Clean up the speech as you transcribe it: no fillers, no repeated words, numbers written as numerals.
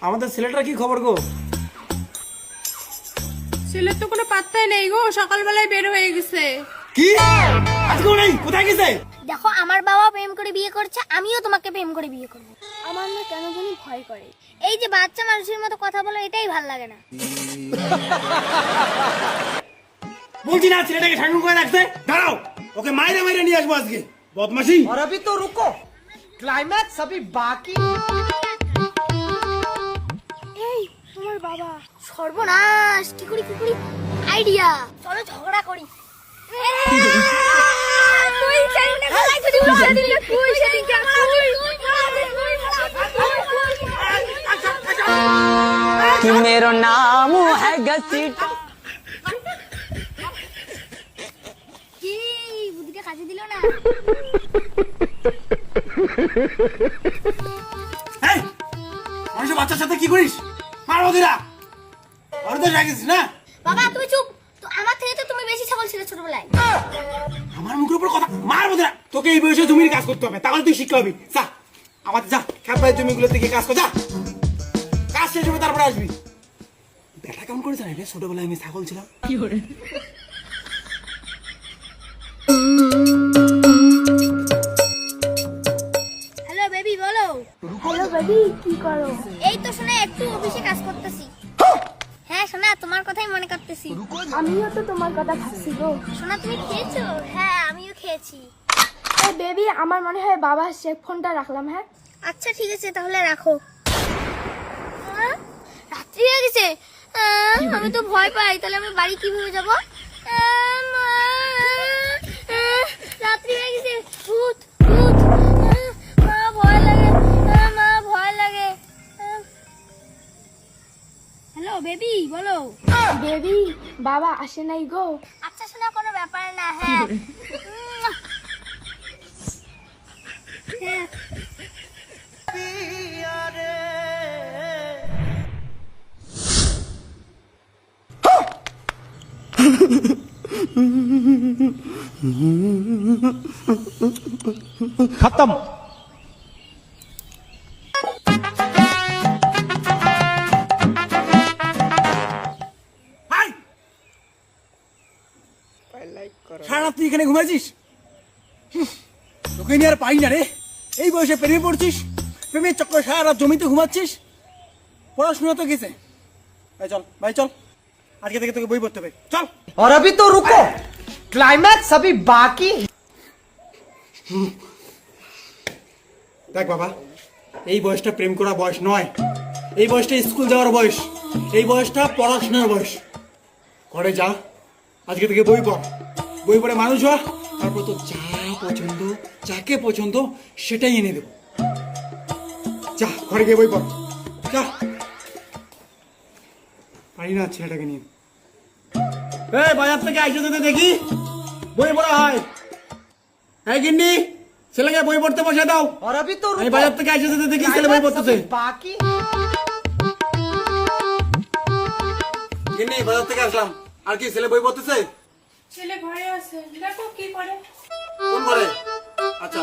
আমাদের ছেলেটার কি খবর গো? ছেলের তো কোনো পাত্তাই নেই গো, সকালবেলায় বের হয়ে গেছে। কি আজকেও নেই? কোথায় গেছে? দেখো আমার বাবা প্রেম করে বিয়ে করছে, আমিও তোমাকে প্রেম করে বিয়ে করব। আমার না কেন জানি ভয় করে, এই যে বাচ্চা মানুষের মতো কথা বলো এটাই ভাল লাগে না। বলছি না ছেলেটাকে শাসন করে রাখতে। দাঁড়াও, ওকে মাইরে মাইরে নিয়ে আসবো আজকে। বদমাশি। और अभी तो रुको, क्लाइमैक्स अभी बाकी। এই তোমার বাবা সর্বনাশ, কি করি আইডিয়া, চলো ঝগড়া করি। তুই সেদিনকে গলায় ধরে উড়িয়ে দিলি, তুই সেদিনকে मेरा नाम है घसीट। কি বুদ্ধিটা কাজে দিল না। এই মানুষের বাচ্চার সাথে কি করিস? মারবো দিরা। আর তো রাগিস না। বাবা তুমি চুপ, তো আমার থেকে তো তুমি বেশি ছাগল ছিলে ছোটবেলায়। আমার মুখের উপর কথা মারবো দিরা। তোকে এই বয়সে জমির কাজ করতে হবে, তাহলে তুই শিক্ষা হবি। যা আমাদের যা খেপায় জমিগুলো থেকে কাজ কর, যা কাজ শেষ হবে তারপরে আসবি। ব্যাটা কেমন করে জানি রে, ছোটবেলায় আমি ছাগল ছিলাম। কি করে? হ্যালো বেবি বলো। হ্যালো বেবি কি করো? এই তো শোনা একটু অফিসে কাজ করতেছি। হ্যাঁ শোনা তোমার কথাই মনে করতেছি। আমিও তো তোমার কথা ভাবছি গো। শোনা তুমি খেয়েছো? হ্যাঁ আমিও খেয়েছি। এই বেবি আমার মনে হয় বাবা আসছে, ফোনটা রাখলাম। হ্যাঁ আচ্ছা ঠিক আছে তাহলে রাখো। রাত্রি হয়ে গেছে, আমি তো ভয় পাই, তাহলে আমি বাড়ি কিভাবে যাব? রাত্রি হয়ে গেছে, ভূত ভূত, মা ভয় লাগে, মা ভয় লাগে। হ্যালো বেবি বলো। বেবি বাবা আসে নাই গো। আচ্ছা শোনা কোনো ব্যাপার না। হ্যাঁ হ্যাঁ खत्म। হাই সারা রাত তুই এখানে ঘুমাইছিস? তোকে নিয়ে আর পাই না রে। এই বয়সে প্রেমে পড়ছিস, প্রেমের চক্করে সারা রাত জমিতে ঘুমাচ্ছিস। পড়াশোনা তো গেছে। ভাই চল ভাই চল, আজকে থেকে তোকে বই পড়তে হবে, চল। और अभी तो रुको, क्लाइमैक्स अभी बाकी। দেখ বাবা, এই বয়সটা প্রেম করা বয়স নয়, এই বয়সটা স্কুল যাওয়ার বয়স, এই বয়সটা পড়াশোনার বয়স। ঘরে যা, আজকে থেকে বই পড়, বই পড়ে মানুষ হ, তারপর তো যা পছন্দ, যাকে পছন্দ সেটাই এনে দেবো। যা ঘরে গিয়ে বই পড়, যা। পারি না ছেলেটাকে নিয়ে। এই বাজার থেকে আইসে যেতে দেখি বই পড়া হয়। এই গিন্নি, ছেলেকে বই পড়তে বসে দাও। और अभी तो এই रुको, বাজার থেকে আইসে যেতে দেখি ছেলে বই क्लाइमैक्स পড়তেছে। अभी बाकी। গিন্নি বাজার থেকে আসলাম, আর কি ছেলে বই পড়তেছে? ছেলে ঘরে আছে, দেখো কি করে। কোন ঘরে? আচ্ছা